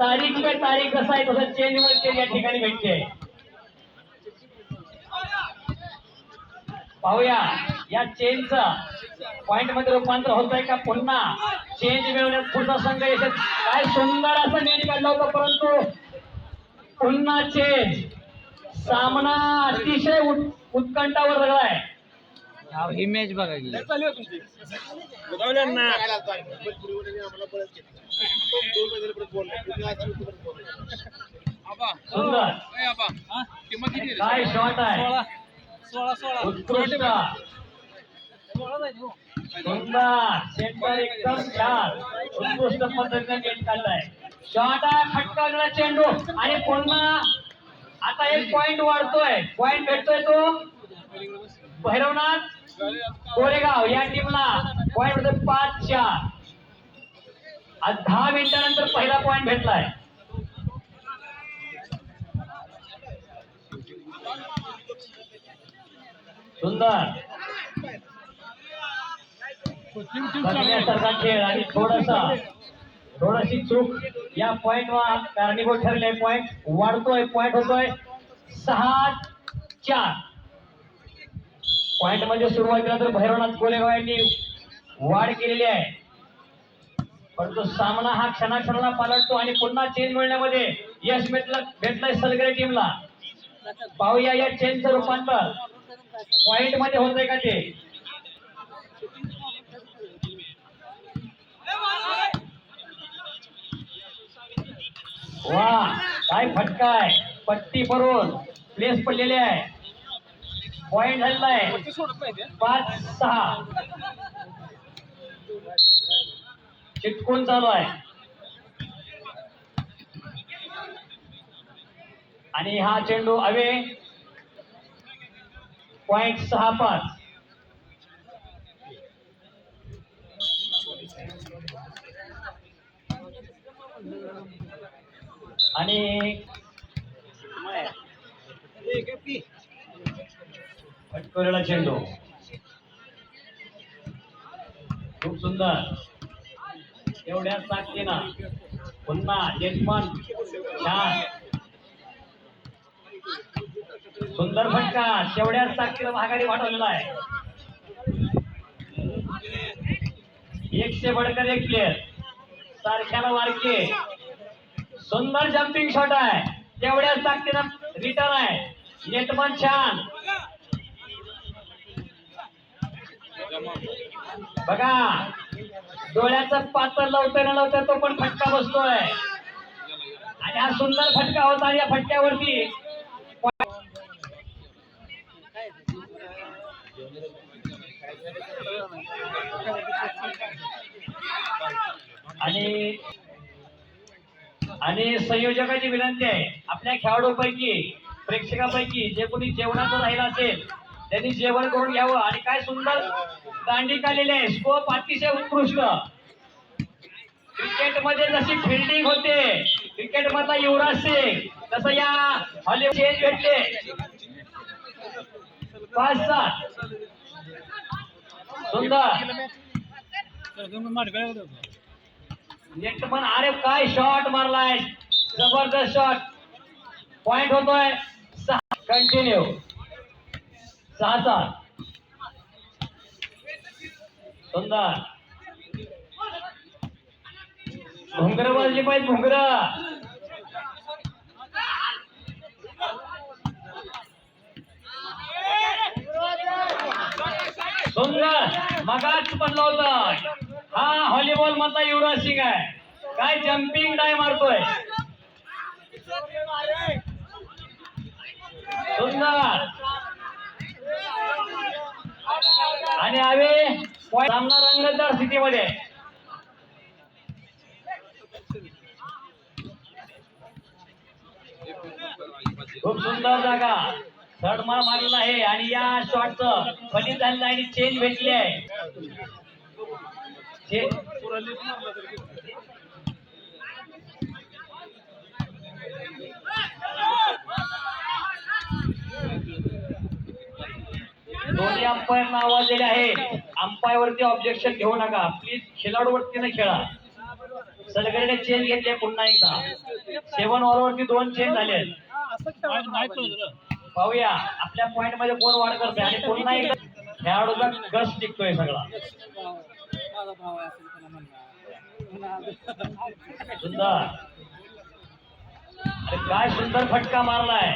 तारीख पे तारीख कसं आहे तसं चेंज वर चेंज या ठिकाणी भेटते. पाहूया या चेंजचा पॉइंट मध्ये रूपांतर होतंय का पुन्हा चेंज मिळवण्यात पुढचा संघ येतो. काय सुंदर असं नेट काढलं होतं परंतु पुन्हा चेंज. सामना अतिशय उत्कंठावर रगलाय. ही मॅच बघा की सुंदर काय शॉट आहे. 16 उत्कृष्ट सुंदर सेंटर एकदम छान उत्कृष्ट पद्धतीने गेट काढलाय. शॉट आहे फटका चेंडू आणि पुन्हा आता एक पॉइंट वाढतोय. पॉइंट भेटतोय तो भैरवनाथ कोरेगाव या टीमला. पॉइंट होते 5-4. आज 10 मिनिटानंतर पहिला पॉइंट भेटलाय. सुंदर बघण्यासारखा खेळ आणि थोडीशी चूक या पॉइंट वर कारणीभूत ठरले. पॉइंट वाढतोय. पॉइंट होतोय 6-4. पॉइंट मध्ये सुरुवातीला तर भैरवनाथ कोलेगाव यांनी वाढ केलेली आहे परंतु सामना हा क्षणाक्षणाला पालटतो आणि पुन्हा चेंज मिळण्यामध्ये यश भेटलंय सलगरे टीमला. पाहूया या चेंजचं रूपांतर पॉइंट मध्ये होतंय का ते. वा काय फटका आहे. पट्टी भरून प्लेस पडलेले आहे. पॉइंट झालेला आहे 5-6. चिटकून चालू आहे आणि हा चेंडू अवे. पॉइंट 6-5. आणि फटकवलेला चेंडू खूप सुंदर. एवढ्या ताकदीनं पुन्हा यजमान छान सुंदर फटका. तेवढ्याच ताकदीनं आघाडी वाढवलेला आहे. एक से बढ़कर एक प्लेयर सारख्याला वारके. सुंदर जम्पिंग शॉट आहे. तेवढ्याच ताकदीनं रिटर्न आहे. नेटमन छान बघा. डोळ्याचं पात्र लावतोय न लावतोय तो पण फटका बसतोय आणि हा सुंदर फटका होता. आणि या फटक्यावरती आणि संयोजकाची विनंती आहे आपल्या खेळाडूपैकी प्रेक्षकापैकी जे कोणी जेवणाचं राहिलं असेल त्यांनी जेवण करून घ्यावं. आणि काय सुंदर दांडी काढलेली आहे. स्कोप अतिशय उत्कृष्ट. क्रिकेट मध्ये जशी फिल्डिंग होते क्रिकेट मधला युवराज सिंग तसं या हॉलीवुड चेंज भेटते 5-7. सुंदर नेटमन. अरे काय शॉट मारलाय. जबरदस्त शॉट. पॉइंट होतोय 6. कंटिन्यू 6-7. सुंदर घुंगर वाजली पाहिजे. घुंगर सुंदर मगाच बनलं होतं. हा व्हॉलीबॉल मधला युवराज सिंग आहे. काय जम्पिंग डाय मारतोय. सुंदर आणि आवे सामना रंगतदार स्थितीमध्ये. खूप सुंदर जागा थर्डमार मारलेला आहे आणि या शॉटचं फलित झालेलं आहे आणि चेंज भेटली आहे. दोन्ही अंपायर नावाजलेले आहेत. अंपायर वरती ऑब्जेक्शन घेऊ नका प्लीज. खेळाडू वरती न खेळा. सलगरेने चेंज घेतले पुन्हा एकदा 7 ओव्हरवरती 2 चेंज झाले. पाहूया आपल्या पॉइंट मध्ये कोण वाढ करते आणि पुन्हा एकदा खेळाडूचा गस टिकतोय सगळा. सुंदर, अरे काय सुंदर फटका मारलाय.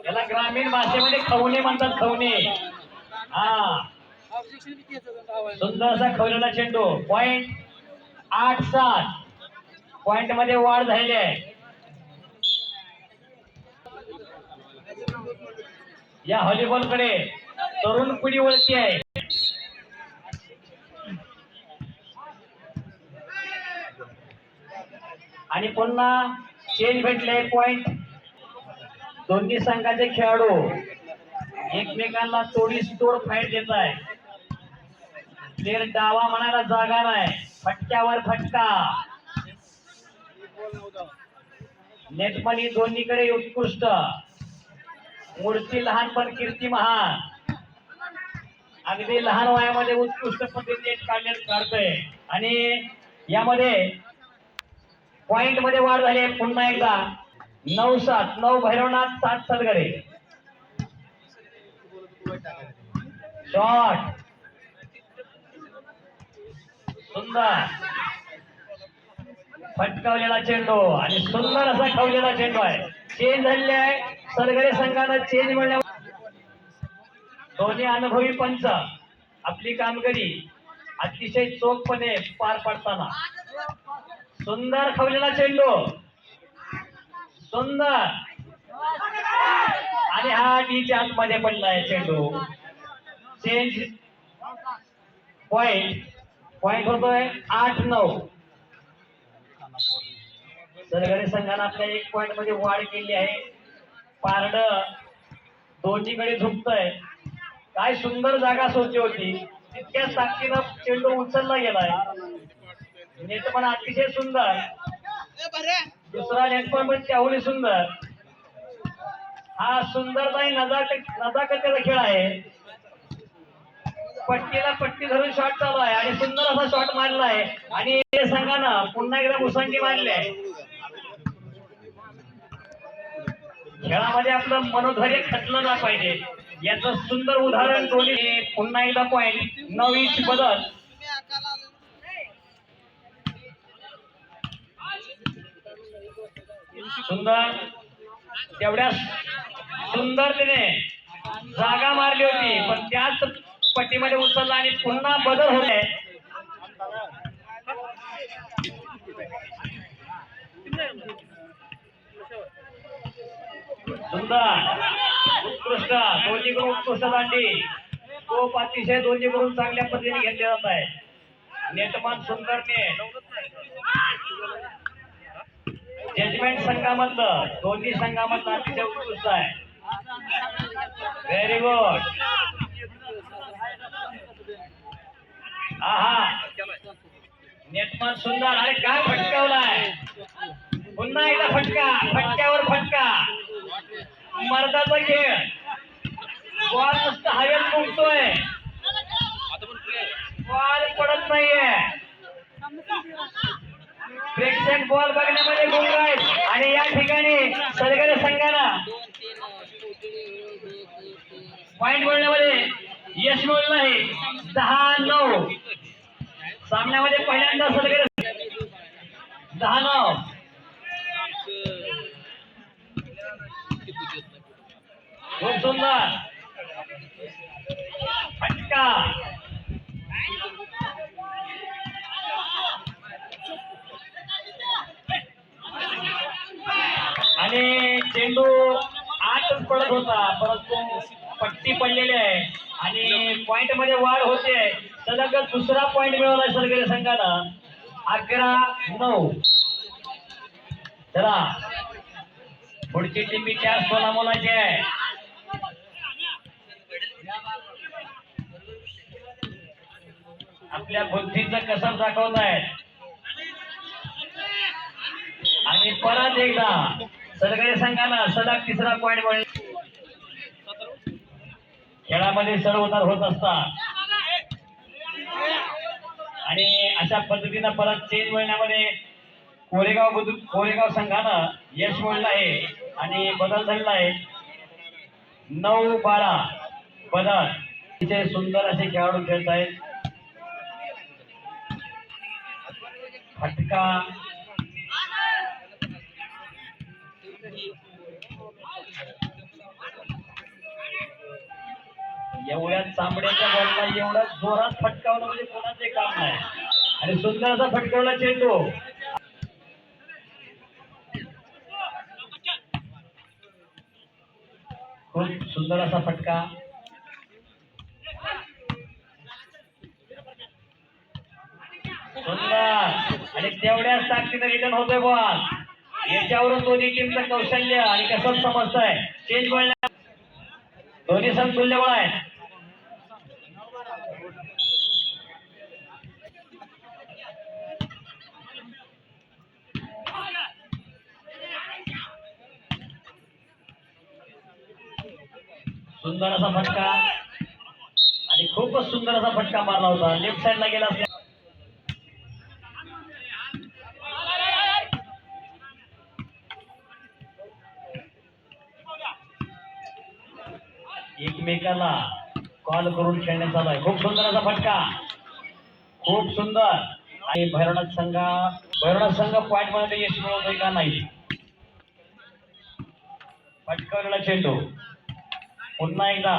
याला ग्रामीण भाषेमध्ये खवणे म्हणतात, खवणे. हा, सुंदर असा खवलेला चेंडू. पॉइंट 8-7 पॉइंट मध्ये वाढ झालेली आहे. या व्हॉलीबॉल कडे तरुण पिढी वळती आहे. आणि पुन्हा चेंज भेटले. पॉइंट दोन्ही संघाचे खेळाडू एकमेकांना तोडीस तोड फाईट देत आहे. प्लेअर डावा म्हणायला जागा नाही. फटक्यावर फटका. नेटमनी दोन्हीकडे उत्कृष्ट. मूर्ती लहान पण कीर्ती महान. अगदी लहान वयामध्ये उत्कृष्ट पद्धतीने नेट काढतोय. आणि यामध्ये पॉइंट मध्ये वाढ झाली. पुन्हा एकदा 9-7 9 भैरवनाथ 7 सलगरे. शॉट सुंदर फटकावलेला चेंडू आणि सुंदर असा खवलेला चेंडू आहे. चेंज झालेले आहे. सलगरे संघाला चेंज मिळण्यावर दोन्ही अनुभवी पंच आपली कामगिरी अतिशय चोखपणे पार पाडताना. सुंदर खवलेला चेंडू. सुंदर. आणि हा डीच्या आतमध्ये पडलाय चेंडू. चेंज. पॉइंट होतोय 8-9. सलगरे संघाने आपल्या 1 पॉइंट मध्ये वाढ केली आहे. पारड दोन्हीकडे झुकतय. काय सुंदर जागा सोडली होती. तितक्या ताकदीनं चेंडू उचलला गेलाय. नेट पण अतिशय सुंदर. दुसरा नेट पण त्याहून सुंदर. हा सुंदर नाही नजाकतीचा खेळ आहे. पट्टीला पट्टी धरून शॉट चालू आहे आणि सुंदर असा शॉट मारला आहे. आणि संघानं पुन्हा एकदा मुसंडी मारली आहे. खेळामध्ये आपलं मनोधैर्य खचलं ना पाहिजे याचं सुंदर उदाहरण दोन्ही. पुन्हा एकदा पॉइंट 9 बदल. सुंदर तेवढ्या सुंदरतेने जागा मारली होती पण त्याच पट्टीमध्ये उचलला आणि पुन्हा बदल होते. सुंदर उत्कृष्ट दोन्हीकडून उत्कृष्ट दांडी. तो अतिशय दोन्हीकडून चांगल्या पद्धतीने घेतले जात आहे. नेटमान सुंदर नेट. जजमेंट संघामधलं दोन्ही संघामधलं अतिशय उत्कृष्ट आहे. Very good. हा नेटमान सुंदर. अरे काय फटकावलाय. पुन्हा एकदा फटका. फटक्यावर फटका. मर्दाचा खेळ. बॉल नुसतं हवेत घुमतोय. बॉल पडत नाहीये. प्रेक्षक बॉल बघण्यामध्ये गुंग आहेत. आणि या ठिकाणी सलगरे संघाला पॉइंट मिळवण्यामध्ये यश मिळलं आहे. 10-9 सामन्यामध्ये पहिल्यांदा सलगरे 10-9. खूप सुंदर फटका. आणि चेंडू आतच पडत होता परंतु पट्टी पडलेली आहे आणि पॉइंट मध्ये वाढ होते. सलग दुसरा पॉइंट मिळवला सलगरे संघानं. 11-9. चला पुढची टीम 4 मोलाची आहे. आपल्या बुद्धीचं कसर दाखवत आहे. आणि परत एकदा सलगरे संघाला सलग तिसरा पॉइंट मिळेल. खेळामध्ये चढ उतार होत असतात आणि अशा पद्धतीनं परत चेंज मिळण्यामध्ये कोरेगाव संघानं यश मिळवलं आहे आणि बदल झालेला आहे 9-12 बदल. तिथे सुंदर असे खेळाडू खेळत आहेत. फटका एवढ्या चांबड्याच्या बॉलला एवढा जोरात फटकावलं म्हणजे कोणाचे काम नाही. आणि सुंदर असा फटकावला चेंडू. खूप सुंदर असा फटका. सुंदर आणि तेवढ्याच ताकदीने रिटर्न होतोय बॉल. याच्यावरून दोन्ही टीमचं कौशल्य आणि कसं समजतंय. चेंज बॉल दोन्ही समतुल्य बॉल आहेत. सुंदर असा फटका आणि खूपच सुंदर असा फटका मारला होता. लेफ्ट साइडला गेला. एकमेकाला कॉल करून खेळण्यात आलाय. खूप सुंदर असा फटका. खूप सुंदर. आणि भैरवनाथ संघ पॉइंट मध्ये यश मिळवतोय का नाही. फटकावलेला चेंडू पुन्हा एकदा.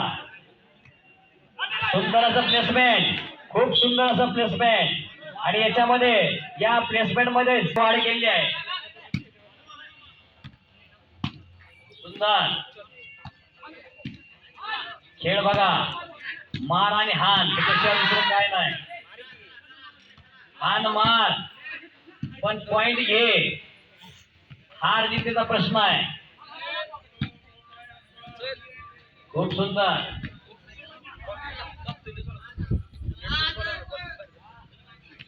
सुंदर असं प्लेसमेंट. खूप सुंदर असं प्लेसमेंट. आणि याच्यामध्ये या प्लेसमेंट मध्ये वाढ केली आहे. सुंदर खेळ बघा. मार आणि हान त्याच्याशिवाय दुसरं काय नाही. हान मार पण पॉइंट घे. हार जिंकण्याचा प्रश्न आहे. खूप सुंदर.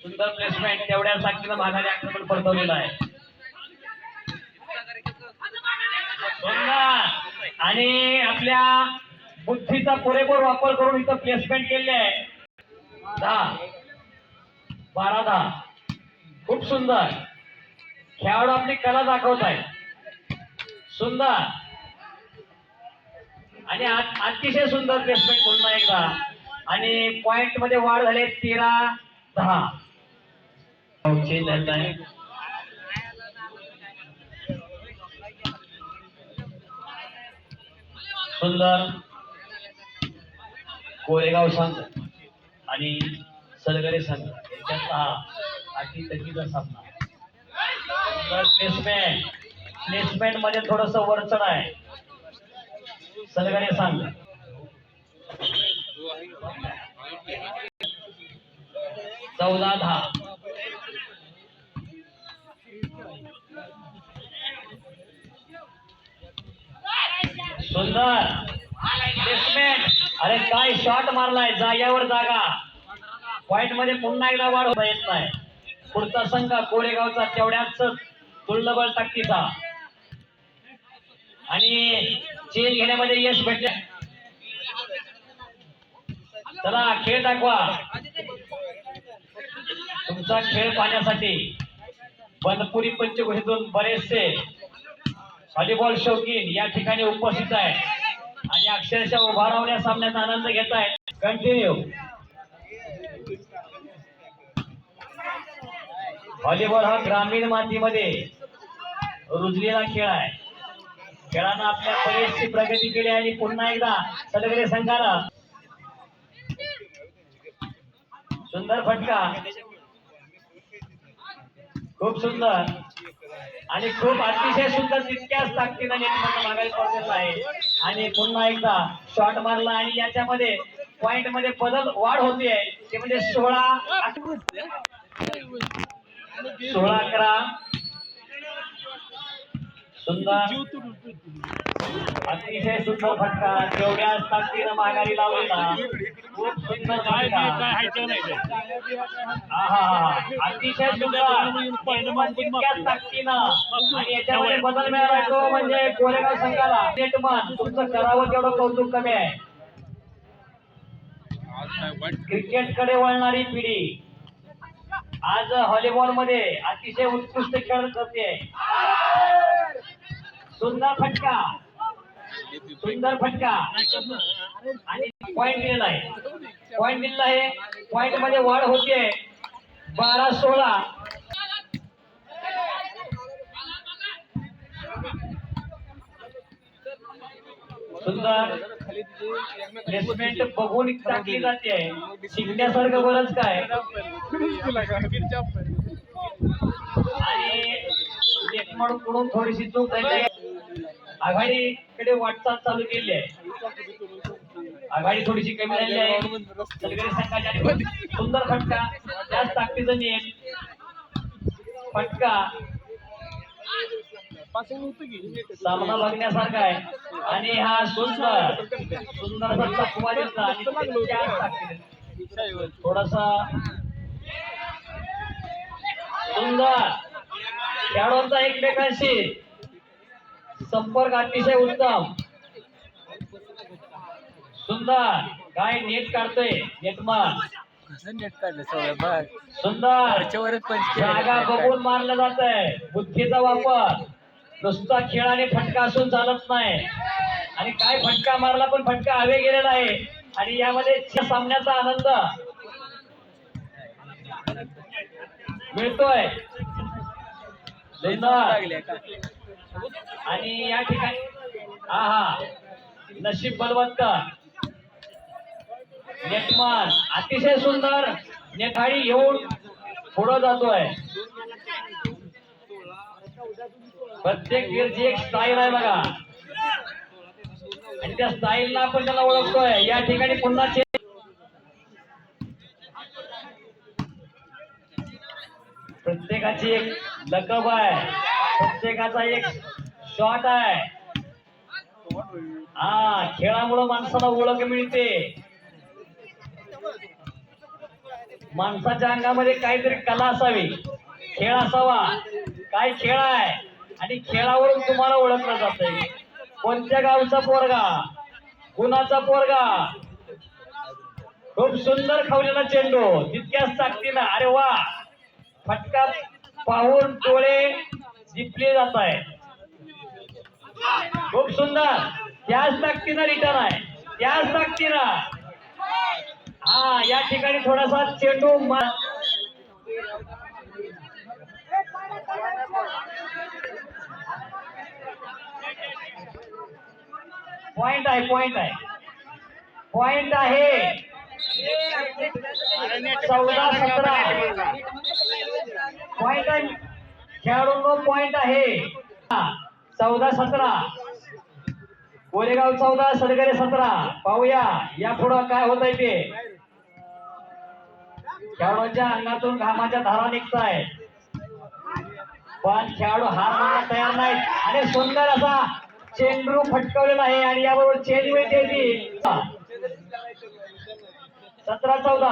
सुंदर प्लेसमेंट. तेवढ्या ताकदीनं माघारी आक्रमण परतवलेलं आहे. सुंदर आणि आपल्या बुद्धीचा पुरेपूर वापर करून इथं प्लेसमेंट केले आहे. 10-12. खूप सुंदर. खेळाडू आपली कला दाखवत आहे. सुंदर आणि अतिशय सुंदर प्लेसमेंट पुन्हा एकदा. आणि पॉइंट मध्ये वाढ झाली 13-10. चेंज झाला आहे. सुंदर कोरेगाव संघ आणि सलगरे संघ यांच्यातला हा अटीतटीचा सामना. प्लेसमेंट मध्ये थोडस वरचढ आहे. सलगरे संघ 14-10. सुंदर प्लेसमेंट. अरे काय शॉट मारलाय. जाग्यावर जागा. पॉइंट मध्ये पुन्हा एकदा वाढ होता येत नाही. पुढचा संघ कोरेगावचा तेवढ्याच तुल्यबळ ताकदीचा. आणि चेन घेण्यामध्ये यश भेटले. चला खेळ दाखवा. तुमचा खेळ पाहण्यासाठी बनपुरी पंचक्रोशीतून बरेचसे व्हॉलीबॉल शौकीन या ठिकाणी उपस्थित आहेत आणि अक्षरशः उभा राहून या सामन्याचा आनंद घेत आहेत. कंटिन्यू. व्हॉलीबॉल हा ग्रामीण मातीमध्ये रुजलेला खेळ आहे. खेळानं आपल्या बरीचशी प्रगती केली आणि पुन्हा एकदा सलगरे संघाला सुंदर फटका. खूप सुंदर आणि खूप अतिशय सुंदर. तितक्याच ताकदीनं नेटमध्ये मागायला पडलेला आहे. आणि पुन्हा एकदा शॉट मारला आणि याच्यामध्ये पॉइंट मध्ये बदल वाढ होते. ते म्हणजे 16-11. सुंदर अतिशय सुंदर फटका. तेवढ्याच ताकदीनं माघारी लावलेला. खूप सुंदर फटका. अतिशय सुंदर तितक्याच ताकदीनं. आणि याच्यामध्ये बदल मिळाला तो म्हणजे कोरेगाव संघाला. नेटमन तुमचं करावं तेवढं कौतुक कमी आहे. क्रिकेट कडे वळणारी पिढी आज व्हॉलीबॉल मध्ये अतिशय उत्कृष्ट खेळ करते. सुंदर फटका, सुंदर फटका आणि पॉइंट दिलेला आहे. पॉइंट दिलेला आहे. पॉइंट मध्ये वाढ होते 12-16. सुंदर प्लेसमेंट बघून टाकली जाते. शिकण्यासारखं बरंच काय. आणि लेखमाडू कडून थोडीशी चूक झाली. आघाडीकडे वाटचाल चालू केली आहे. आघाडी थोडीशी कमी झाली आहे. सलगरे संघाच्या सुंदर फटका, त्याच ताकदीचा नेट फटका. सामना बघण्यासारखा आहे. आणि हा सुंदर सुंदर फटका कुमारीचा आणि त्याच ताकदीने थोडासा सुंदर खेळाडूंचा एकमेकांशी संपर्क अतिशय उत्तम. सुंदर काय नेट काढतोय नेटमान. नेट काढलं सगळं बघ. सुंदर जागा बघून मारलं जात आहे. बुद्धीचा वापर. नुसता खेळाने फटका असून चालत नाही. आणि काय फटका मारला पण फटका हवे गेलेला आहे. आणि यामध्ये सामन्याचा आनंद मिळतोय. आणि या ठिकाणी हा नशीब बलवत्तर. नेटमान अतिशय सुंदर नेटाळी घेऊन पुढे जातोय. प्रत्येक वेळची एक स्टाईल आहे बघा. आणि त्या स्टाईलला आपण त्याला ओळखतोय. या ठिकाणी पुन्हा प्रत्येकाची एक लकब आहे. प्रत्येकाचा एक शॉट आहे. खेळामुळे माणसाला ओळख मिळते. माणसाच्या अंगामध्ये काहीतरी कला असावी, खेळ असावा. काय खेळ आहे आणि खेळावरून तुम्हाला ओळखलं जातंय. कोणत्या गावचा पोरगा, कुणाचा पोरगा. खूप सुंदर खावलेला चेंडू तितक्याच ताकदीनं. अरे वा, फटका पाहून डोळे दिपले जात आहे. खूप सुंदर. त्याच ताकदीनं रिटर्न आहे. त्याच ताकदीनं. या ठिकाणी थोडासा चेंडू पॉइंट आहे. पॉइंट आहे. पॉइंट आहे 14-17. पॉइंट आहे खेळाडूंनो. पॉइंट आहे 14-17. कोरेगाव 14, सलगरे 17. पाहूया या पुढं काय होत आहे ते. खेळाडूंच्या अंगातून घामाच्या धारा निघताय. पण खेळाडू हार मानायला तयार नाहीत. आणि सुंदर असा चेंडू फटकावलेला आहे. आणि याबरोबर चेंज मिळते ती 17-14.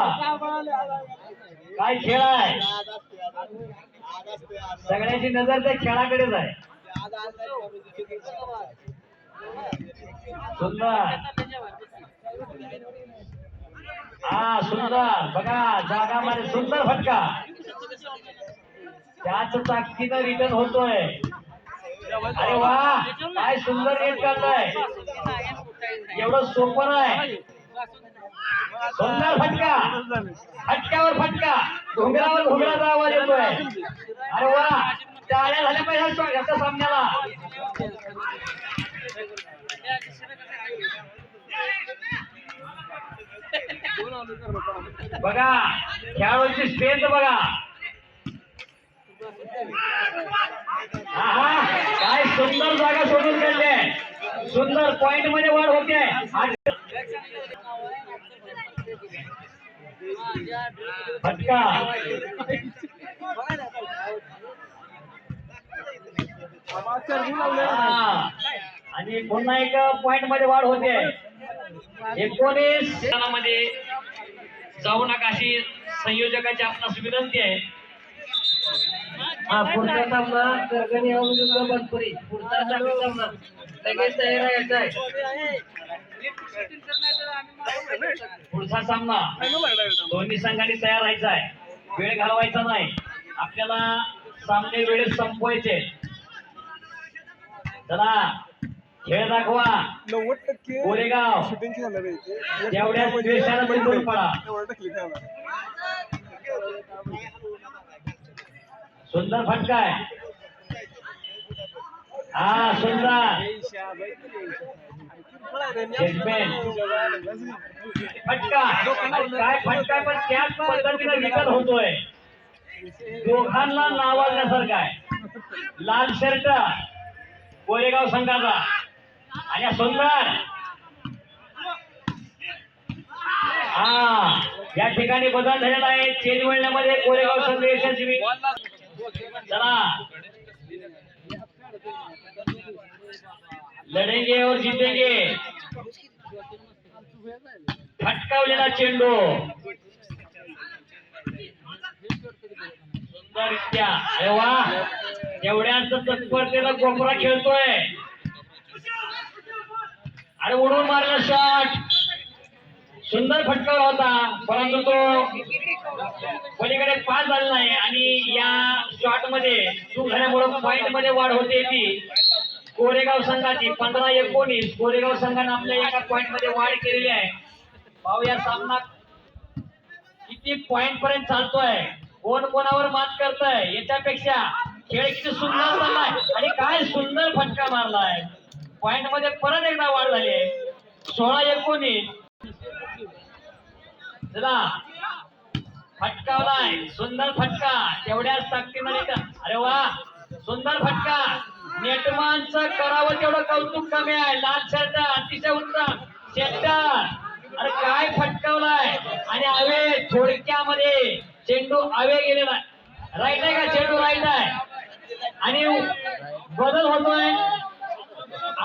काय खेळ आहे. सगळ्याची नजर त्या खेळाकडेच आहे. सुंदर. सुंदर बघा जागामध्ये सुंदर फटका. त्याच ताकदीनं रिटर्न होतोय. अरे वा, काय सुंदर नेट काढलाय. एवढं सोपं आहे. सुंदर फटका. फटक्यावर फटका. घोंगरावर घोंगराचा आवाज येतोय. अरे वा, टाळ्या झाल्या पाहिजे याच्या सामन्याला. बघा खेळाडूंची स्ट्रेंथ बघा. काय सुंदर जागा सोडून काढले. सुंदर पॉइंट मध्ये वाढ होते. फटका. आणि पुन्हा एक पॉइंट मध्ये वाढ होते. 19 मध्ये जाऊ नका अशी संयोजकाची आपणास विनंती आहे. पुढचा सामना करगणी बनपुरी. पुढचा सामना लगेच तयार राहायचा आहे. पुढचा सामना दोन्ही संघांनी तयार राहायचा आहे. वेळ घालवायचा नाही, आपल्याला सामने वेळेत संपवायचे. चला खेळ दाखवा. 90% कोरेगाव शूटिंग झालं रे ते. तेवढ्याच द्वेषाला बंधून पडा. 90% झालं. सुंदर फटकाय. हा सुंदर फटका. काय फटका, पण त्याच पद्धतीने विकत होतोय. दोघांना नावाजण्यासारखा आहे. लाल शर्ट कोरेगाव संघाचा आणि सुंदर. हा या ठिकाणी बदल झालेला आहे. चेंज मिळण्यामध्ये कोरेगाव संघ यशस्वी. चला लढेंगे और जीतेंगे. फटकावलेला चेंडू सुंदररित्या. अरे वा, एवढ्याच तत्परतेला कोपरा खेळतोय. अरे उडून मारला शॉट. सुंदर फटकावला होता, परंतु तो पलीकडे पास झाला नाही. आणि या शॉट मध्ये चूक झाल्यामुळे पॉइंट मध्ये वाढ होते ती कोरेगाव संघाची. 15-19 कोरेगाव संघाने आपल्या एका पॉइंट मध्ये वाढ केलेली आहे. पाहूया सामना किती पॉइंट पर्यंत चालतोय, कोण कोणावर मात करतोय. याच्यापेक्षा खेळ किती सुंदर चाललाय आणि काय सुंदर फटका मारलाय. पॉइंट मध्ये परत एकदा वाढ झाली आहे. 16-19. चला फटकावलाय, सुंदर फटका. तेवढ्याच ताकदीमध्ये. अरे वा, सुंदर फटका. नेटमानचं करावं तेवढं कौतुक कमी आहे. लाल शर्ट अतिशय उत्तम सेटर. अरे काय फटकावलाय. आणि हवे थोडक्यामध्ये चेंडू हवे गेलेला. राईट आहे का चेंडू? राईट आहे. आणि बदल होतोय.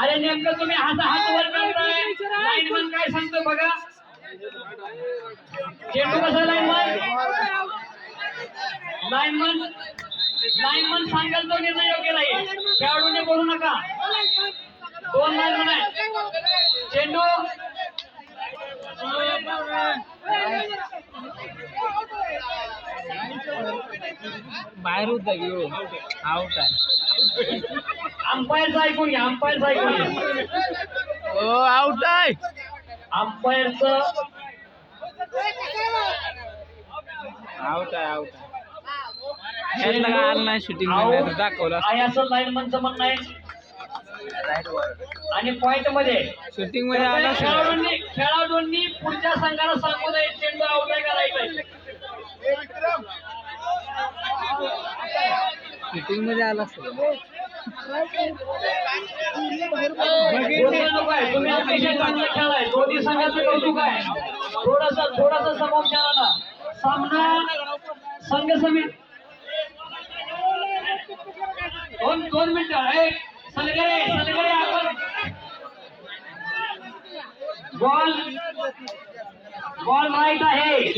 अरे नेमकं तुम्ही हात वर करताय. लाईनमन काय सांगतो बघा. चेंडू कसा लाईनमन सांगेल तो निर्णय योग्य राहील. खेळाडूने बोलू नका. 2 लाईनमन आहे. चेंडू बाहेर होता घेऊ आउट आहे. अंपायरचं ऐकून घ्या. अंपायरचं ऐकून घ्या. ओ आउट आहे. अंपायरचं आउट आहे. आउट आहे. याला काय आलं नाही शूटिंग मध्ये दाखवलं आहे असं लाईनमनचं म्हणणं आहे. आणि पॉइंट मध्ये शूटिंग मध्ये आलं खेळाडूंनी पुढच्या संघाला सांगू नये चेंडू आउट आहे का राईट आहे. शूटिंग मध्ये आलं तुम्ही अतिशय चांगलं खेळाय. दोन्ही संघाचं कौतुक आहे. थोडासा समोर खेळाला सामना संघ समिती. 2 मिनिटं. सलगरे आपण बॉल राईट आहे.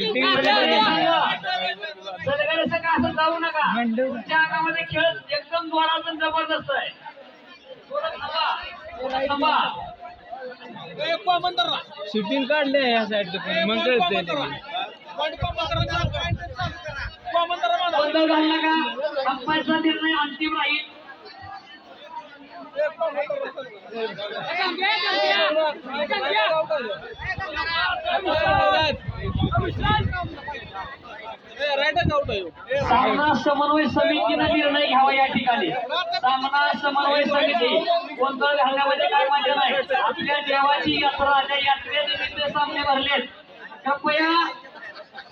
सलगरे संघ असं जाऊ नका. तुमच्या अंगामध्ये खेळ एकदम जोरात आणि जबरदस्त आहे. थोडं थांबा. शूटिंग काढले या साईड मग कळते. गोंधळ घालू नका. अंपायरचा निर्णय अंतिम राहील. सामना समन्वय समितीने निर्णय घ्यावा या ठिकाणी. सामना समन्वय समिती. गोंधळ घालण्यामध्ये काय मजा नाही. आपल्या देवाची यात्रा, त्या यात्रेनिमित्त सामने भरलेत. कृपया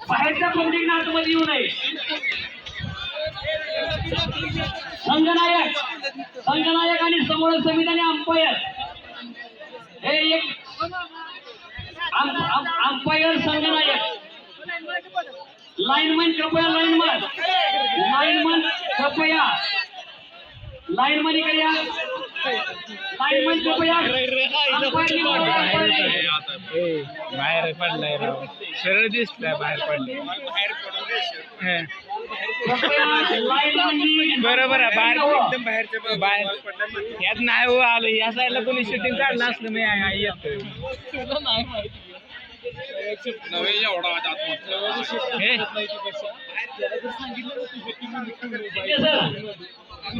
बाहेरच्या पब्लिक आतमध्ये येऊ नये. संघनायक आणि समन्वय समिती आणि अंपायर हे एक. अंपायर संघनायक. लाईनमन कृपया. लाईनमन कृपया. लाईनमन इकडे या. लाईनमन कृपया. बाहेर पडलाय राव. सरळ दिसलाय बाहेर पडले. बरोबर आहे. बाहेर एकदम बाहेरच्या बाहेर यात नाही हो आलं. या साईडला कोणी शूटिंग काढलं असलं मी येत नाही माहिती.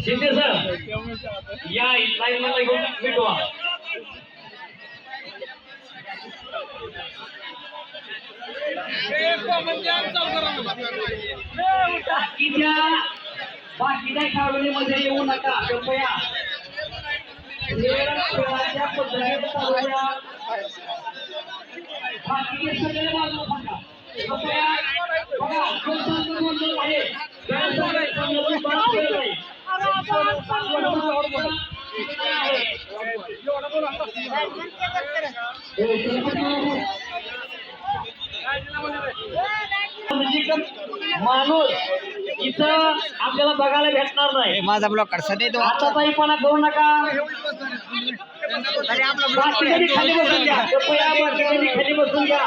शिंदे सर या लाईनला घेऊन भेटवा. बाकीच्या खेळाडूंमध्ये येऊ नका कृपया. खेळाच्या पद्धतीने चालूया. बाकीचे सगळे बाजूला थांबा. कृपया बघा जो संघ आहे त्या संघाची बाजू केली नाही. माणूस इथं आपल्याला बघायला भेटणार नाही. माझा ब्लॉक कसा देतो आता ताईपणा करू नका. बाकीच्यांनी खाली बसून घ्या. कृपया बाकीच्यांनी खाली बसून घ्या.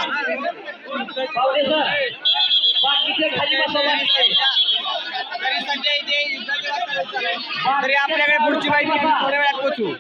पावले सर बाकीचे खाली बसवला तरी आपल्याकडे पुढची माहिती थोड्या वेळात पोहोचू.